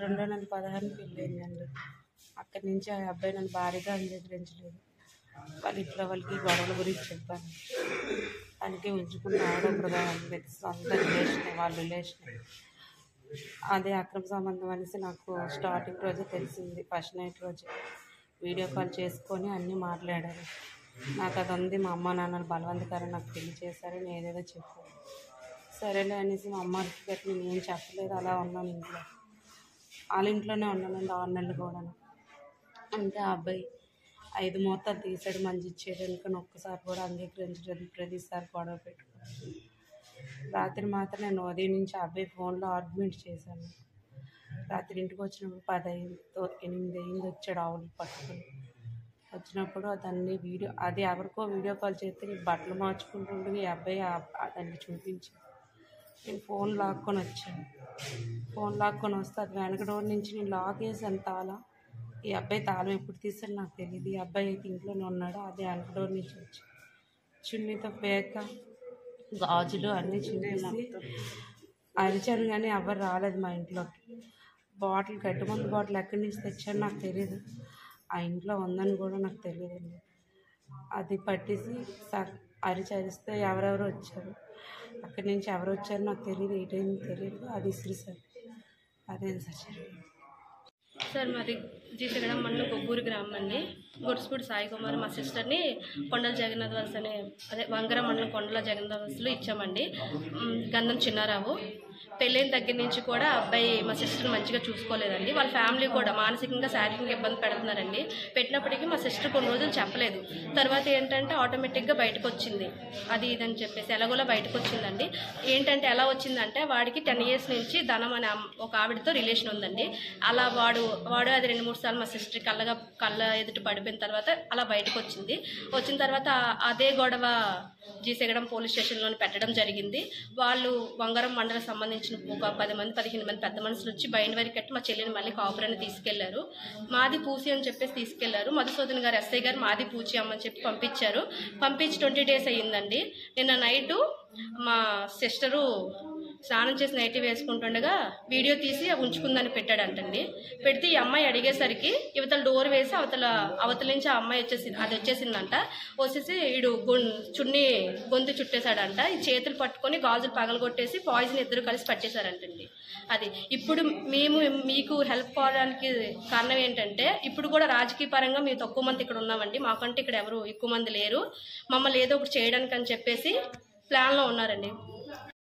2016 పెళ్ళయిందండి. అక్కడి నుంచి ఆ అబ్బాయి నన్ను భారీగా అంగీకరించలేదు. వాళ్ళ ఇంట్లో వాళ్ళకి గొడవల గురించి చెప్పాను. అందుకే ఉంచుకుని ఆడొకరుగా సొంత రిలేషన్, వాళ్ళ రిలేషన్ అదే అక్రమ సంబంధం అనేసి నాకు స్టార్టింగ్ రోజే తెలిసింది. ఫస్ట్ నైట్ రోజు వీడియో కాల్ చేసుకొని అన్నీ మాట్లాడారు. నాకు అది ఉంది, మా అమ్మ నాన్నలు బలవంతకరం నాకు పెళ్లి చేశారని ఏదేదో చెప్పారు. సరేలే అనేసి మా అమ్మకి గట్టి నేను ఏం చెప్పలేదు. అలా ఉన్నాను ఇంట్లో. వాళ్ళ ఇంట్లోనే ఉన్నానండి 6 నెలలు కూడా. అంటే ఆ అబ్బాయి 5 ముహూర్తాలు తీసాడు, మంచి ఇచ్చేది కానీ ఒక్కసారి కూడా అంగీకరించలేదు. ప్రతిసారి గొడవ పెట్టుకున్నాను. రాత్రి మాత్రం నేను ఉదయం నుంచి ఆ అబ్బాయి ఫోన్లో ఆర్గ్యుమెంట్ చేశాను. రాత్రి ఇంటికి వచ్చినప్పుడు 10 అయింది, 8 అయింది. వచ్చాడు ఆవులు పట్టుకుని. వచ్చినప్పుడు అతన్ని అది ఎవరికో వీడియో కాల్ చేస్తే నేను బట్టలు మార్చుకుంటుండగా ఈ అబ్బాయి దాన్ని చూపించాను. నేను ఫోన్ లాక్కొని వచ్చాను. ఫోన్ లాక్కొని వస్తే అది వెనక డోర్ నుంచి నేను లాక్ వేసాను తాళం. ఈ అబ్బాయి తాళం ఎప్పుడు తీసాడు నాకు తెలియదు. ఈ అబ్బాయి అయితే ఇంట్లోనే ఉన్నాడు. అదే వెనక డోర్ నుంచి వచ్చి చున్నీతో పేక గాజులు అన్నీ చున్నేసి అరిచాను కానీ ఎవరు రాలేదు మా ఇంట్లోకి. బాటిల్ గడ్డి మందు బాటిల్ ఎక్కడి నుంచి తెచ్చాను నాకు తెలియదు. ఆ ఇంట్లో ఉందని కూడా నాకు తెలియదండి. అది పట్టేసి అరిస్తే ఎవరెవరు వచ్చారు. అక్కడి నుంచి ఎవరు వచ్చారో నాకు తెలియదు, ఏ టైం తెలియదు. అది ఇసిరిసారు. అదేం సార్ మాది జీసగడం మండలం కొబ్బూరు గ్రామం అండి. గొడుసుపూడి సాయి కుమార్ మా సిస్టర్ని కొండల జగన్నాథ్ వలస అనే వంగర మండలం కొండల జగన్నాథ్ వలసలో ఇచ్చామండి. గంధం చిన్నారావు. పెళ్ళైన దగ్గర నుంచి కూడా అబ్బాయి మా సిస్టర్ మంచిగా చూసుకోలేదండి. వాళ్ళ ఫ్యామిలీ కూడా మానసికంగా శారీరకంగా ఇబ్బంది పెడుతున్నారండి. పెట్టినప్పటికీ మా సిస్టర్ కొన్ని రోజులు చెప్పలేదు. తర్వాత ఏంటంటే ఆటోమేటిక్గా బయటకు వచ్చింది. అది ఇదని చెప్పేసి ఎలాగోలా బయటకు వచ్చిందండి. ఏంటంటే ఎలా వచ్చిందంటే వాడికి 10 years నుంచి ధనం అనే ఒక ఆవిడతో రిలేషన్ ఉందండి. అలా వాడు అది 2-3 సార్లు మా సిస్టర్ కళ్ళ ఎదుటి పడిపోయిన తర్వాత అలా బయటకు వచ్చింది. వచ్చిన తర్వాత అదే గొడవ జీసగడం పోలీస్ స్టేషన్లోని పెట్టడం జరిగింది. వాళ్ళు వంగరం మండలం సంబంధించిన ఒక 10-15 మంది పెద్ద మనుషులు వచ్చి బయట వరకు కట్టి మా చెల్లిని మళ్ళీ కాపురాన్ని తీసుకెళ్లారు. మాది పూసి అని చెప్పేసి తీసుకెళ్లారు. మధుసూదన్ గారు ఎస్ఐ గారు మాది పూచి అమ్మని చెప్పి పంపించారు. పంపించి 20 days అయ్యిందండి. నిన్న నైటు మా సిస్టరు స్నానం చేసి నైటీ వేసుకుంటుండగా వీడియో తీసి ఉంచుకుందని పెట్టాడంటండి. పెడితే ఈ అమ్మాయి అడిగేసరికి ఇవతల డోర్ వేసి అవతల నుంచి ఆ అమ్మాయి వచ్చేసిందంట. వచ్చేసి వీడు చున్నీ గొంతు చుట్టేశాడంట. ఈ చేతులు పట్టుకొని గాజులు పగలగొట్టేసి పాయిజన్ ఇద్దరు కలిసి పట్టేశారంటండి. అది ఇప్పుడు మేము మీకు హెల్ప్ కావడానికి కారణం ఏంటంటే ఇప్పుడు కూడా రాజకీయ పరంగా మేము తక్కువ మంది ఇక్కడ ఉన్నామండి. మాకంటే ఇక్కడ ఎవరు ఎక్కువ మంది లేరు. మమ్మల్ని ఏదో ఒకటి చేయడానికి అని చెప్పేసి ప్లాన్లో ఉన్నారండి.